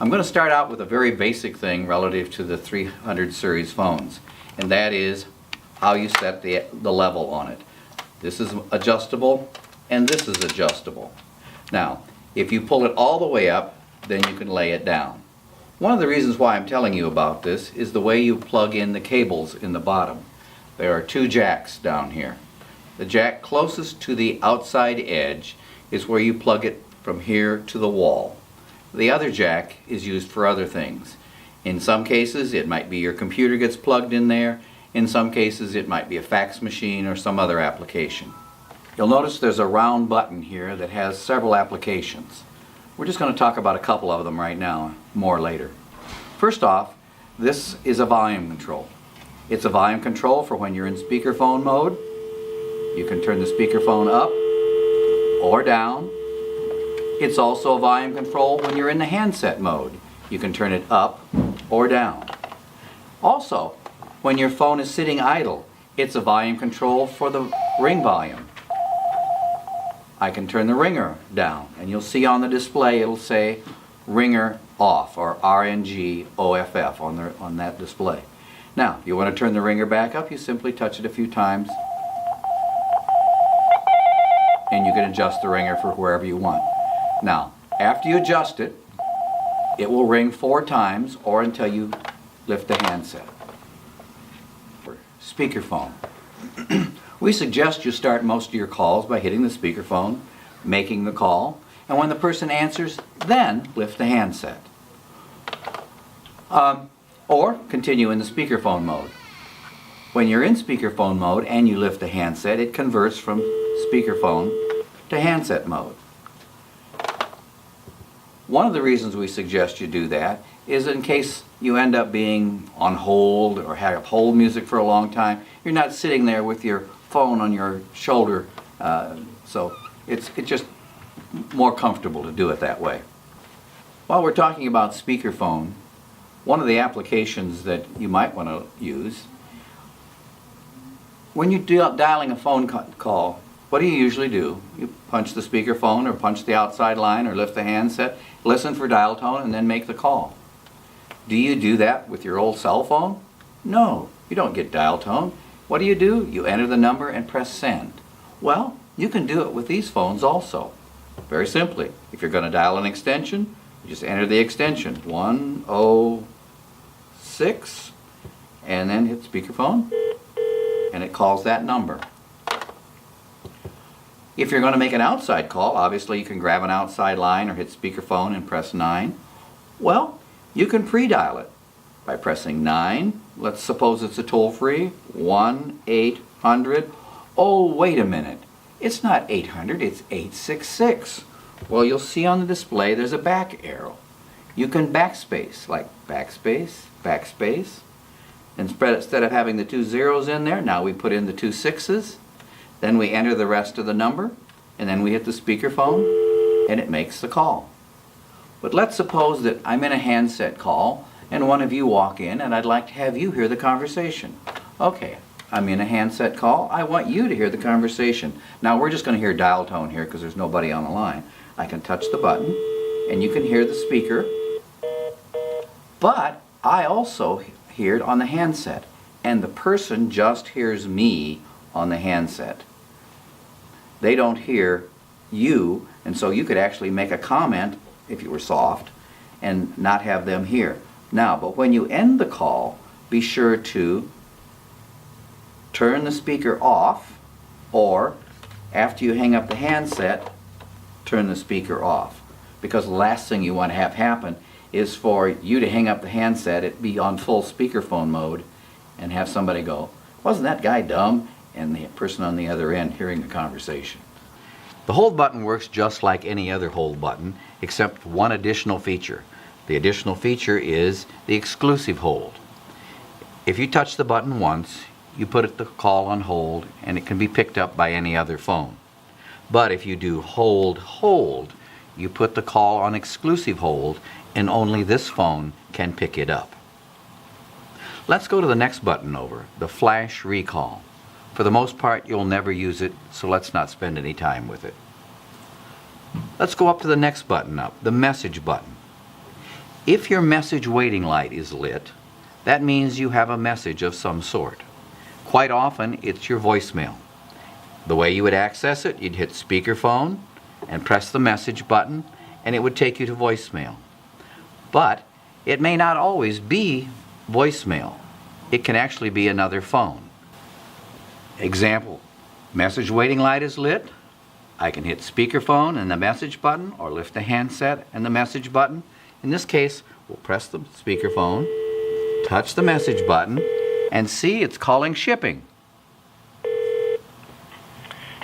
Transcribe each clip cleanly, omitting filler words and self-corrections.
I'm going to start out with a very basic thing relative to the 300 series phones, and that is how you set the level on it. This is adjustable and this is adjustable. Now, if you pull it all the way up, then you can lay it down. One of the reasons why I'm telling you about this is the way you plug in the cables in the bottom. There are two jacks down here. The jack closest to the outside edge is where you plug it from here to the wall. The other jack is used for other things. In some cases it might be your computer gets plugged in there. In some cases it might be a fax machine or some other application. You'll notice there's a round button here that has several applications. We're just going to talk about a couple of them right now, more later. First off, this is a volume control. It's a volume control for when you're in speakerphone mode. You can turn the speakerphone up or down. It's also a volume control when you're in the handset mode. You can turn it up or down. Also, when your phone is sitting idle, it's a volume control for the ring volume. I can turn the ringer down, and you'll see on the display it'll say ringer off, or RNG OFF on that display. Now, if you want to turn the ringer back up, you simply touch it a few times and you can adjust the ringer for wherever you want. Now, after you adjust it, it will ring 4 times or until you lift the handset. Speakerphone. We suggest you start most of your calls by hitting the speakerphone, making the call, and when the person answers, then lift the handset. Or continue in the speakerphone mode. When you're in speakerphone mode and you lift the handset, it converts from speakerphone to handset mode. One of the reasons we suggest you do that is in case you end up being on hold or have hold music for a long time, you're not sitting there with your phone on your shoulder, so it's just more comfortable to do it that way. While we're talking about speakerphone, one of the applications that you might want to use, when you're dialing a phone call, what do you usually do? You punch the speakerphone or punch the outside line or lift the handset, listen for dial tone, and then make the call. Do you do that with your old cell phone? No, you don't get dial tone. What do? You enter the number and press send. Well, you can do it with these phones also. Very simply, if you're going to dial an extension, you just enter the extension 106 and then hit speakerphone and it calls that number. If you're going to make an outside call, obviously you can grab an outside line or hit speakerphone and press 9. Well, you can pre-dial it by pressing 9. Let's suppose it's a toll-free 1-800. Oh, wait a minute. It's not 800, it's 866. Well, you'll see on the display there's a back arrow. You can backspace, like backspace, backspace. Instead of having the 2 zeros in there, now we put in the 2 sixes. Then we enter the rest of the number, and then we hit the speakerphone, and it makes the call. But let's suppose that I'm in a handset call, and one of you walk in, and I'd like to have you hear the conversation. Okay, I'm in a handset call. I want you to hear the conversation. Now we're just going to hear dial tone here because there's nobody on the line. I can touch the button, and you can hear the speaker, but I also hear it on the handset, and the person just hears me on the handset. They don't hear you, and so you could actually make a comment if you were soft and not have them hear. Now, but when you end the call, be sure to turn the speaker off, or after you hang up the handset, turn the speaker off. Because the last thing you want to have happen is for you to hang up the handset, it be on full speakerphone mode, and have somebody go, "Wasn't that guy dumb?" and the person on the other end hearing the conversation. The hold button works just like any other hold button, except one additional feature. The additional feature is the exclusive hold. If you touch the button once, you put the call on hold, and it can be picked up by any other phone. But if you do hold, hold, you put the call on exclusive hold, and only this phone can pick it up. Let's go to the next button over, the flash recall. For the most part, you'll never use it, so let's not spend any time with it. Let's go up to the next button up, the message button. If your message waiting light is lit, that means you have a message of some sort. Quite often, it's your voicemail. The way you would access it, you'd hit speakerphone and press the message button, and it would take you to voicemail. But it may not always be voicemail. It can actually be another phone. Example, message waiting light is lit. I can hit speakerphone and the message button, or lift the handset and the message button. In this case, we'll press the speakerphone, touch the message button, and see it's calling shipping.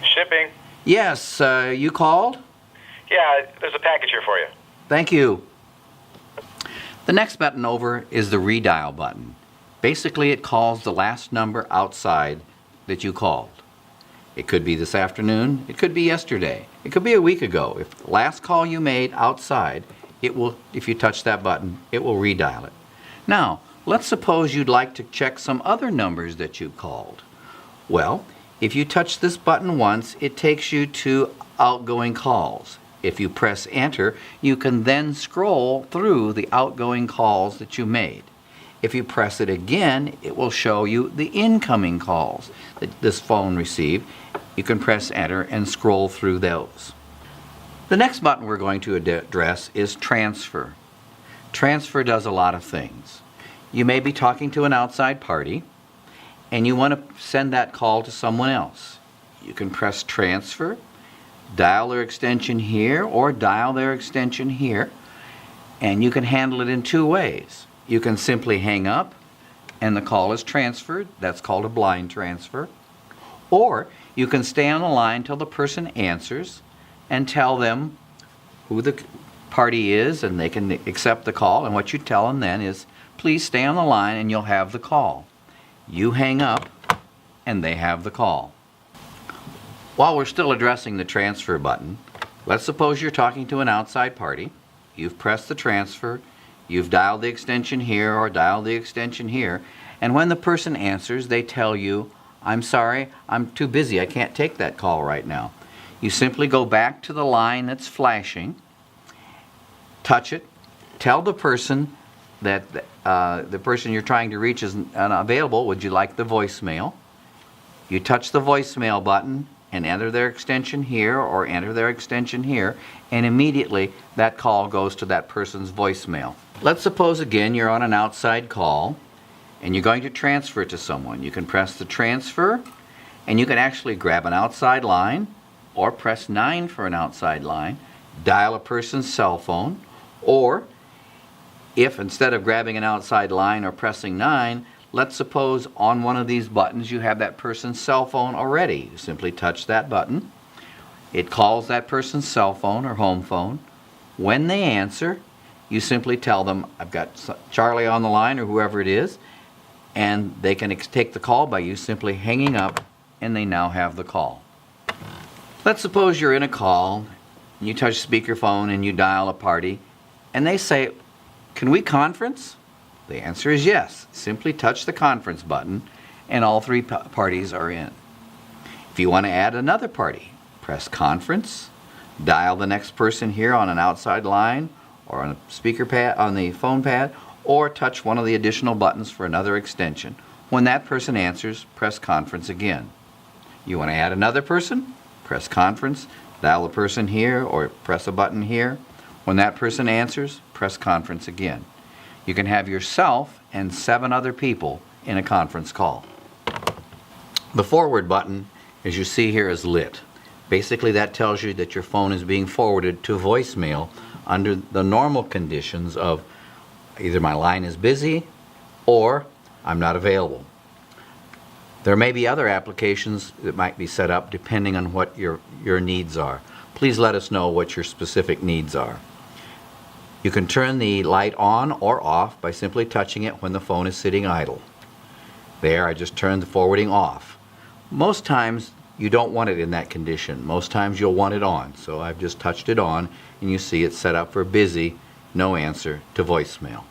Shipping? Yes, you called? Yeah, there's a package here for you. Thank you. The next button over is the redial button. Basically, it calls the last number outside that you called. It could be this afternoon, it could be yesterday, it could be a week ago. If the last call you made outside, it will, if you touch that button, it will redial it. Now, let's suppose you'd like to check some other numbers that you called. Well, if you touch this button once, it takes you to outgoing calls. If you press enter, you can then scroll through the outgoing calls that you made. If you press it again, it will show you the incoming calls that this phone received. You can press enter and scroll through those. The next button we're going to address is transfer. Transfer does a lot of things. You may be talking to an outside party and you want to send that call to someone else. You can press transfer, dial their extension here or dial their extension here, and you can handle it in two ways. You can simply hang up and the call is transferred. That's called a blind transfer. Or you can stay on the line till the person answers and tell them who the party is, and they can accept the call. And what you tell them then is, please stay on the line and you'll have the call. You hang up and they have the call. While we're still addressing the transfer button, let's suppose you're talking to an outside party. You've pressed the transfer, you've dialed the extension here or dialed the extension here, and when the person answers, they tell you, I'm sorry, I'm too busy, I can't take that call right now. You simply go back to the line that's flashing, touch it, tell the person that the person you're trying to reach is unavailable, would you like the voicemail? You touch the voicemail button and enter their extension here or enter their extension here, and immediately that call goes to that person's voicemail. Let's suppose again you're on an outside call and you're going to transfer it to someone. You can press the transfer, and you can actually grab an outside line or press 9 for an outside line, dial a person's cell phone, or if instead of grabbing an outside line or pressing 9, let's suppose on one of these buttons you have that person's cell phone already. You simply touch that button. It calls that person's cell phone or home phone. When they answer, you simply tell them, I've got Charlie on the line or whoever it is, and they can take the call by you simply hanging up, and they now have the call. Let's suppose you're in a call, and you touch speakerphone and you dial a party, and they say, can we conference? The answer is yes. Simply touch the conference button and all three parties are in. If you want to add another party, press conference, dial the next person here on an outside line or on a speaker pad, on the phone pad, or touch one of the additional buttons for another extension. When that person answers, press conference again. You want to add another person? Press conference, dial the person here or press a button here. When that person answers, press conference again. You can have yourself and 7 other people in a conference call. The forward button, as you see here, is lit. Basically, that tells you that your phone is being forwarded to voicemail under the normal conditions of either my line is busy or I'm not available. There may be other applications that might be set up depending on what your needs are. Please let us know what your specific needs are. You can turn the light on or off by simply touching it when the phone is sitting idle. There, I just turned the forwarding off. Most times you don't want it in that condition. Most times you'll want it on. So I've just touched it on and you see it's set up for busy, no answer, to voicemail.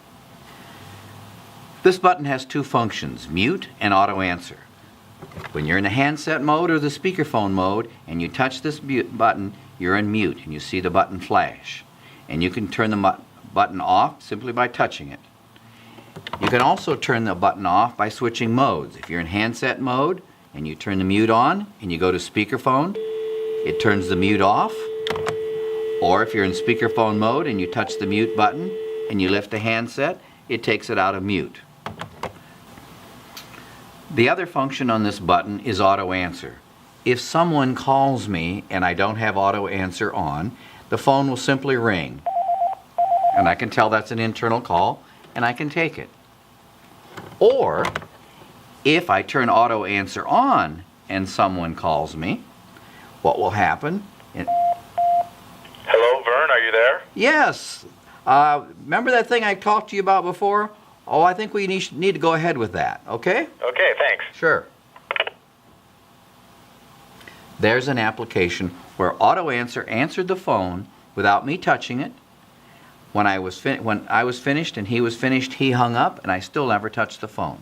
This button has 2 functions, mute and auto answer. When you're in the handset mode or the speakerphone mode and you touch this mute button, you're in mute and you see the button flash. And you can turn the button off simply by touching it. You can also turn the button off by switching modes. If you're in handset mode and you turn the mute on and you go to speakerphone, it turns the mute off. Or if you're in speakerphone mode and you touch the mute button and you lift the handset, it takes it out of mute. The other function on this button is auto answer. If someone calls me and I don't have auto answer on, the phone will simply ring. And I can tell that's an internal call and I can take it. Or if I turn auto answer on and someone calls me, what will happen? Hello, Vern, are you there? Yes. Remember that thing I talked to you about before? Oh, I think we need to go ahead with that, okay? Okay, thanks. Sure. There's an application where auto answer answered the phone without me touching it. When I was finished and he was finished, he hung up and I still never touched the phone.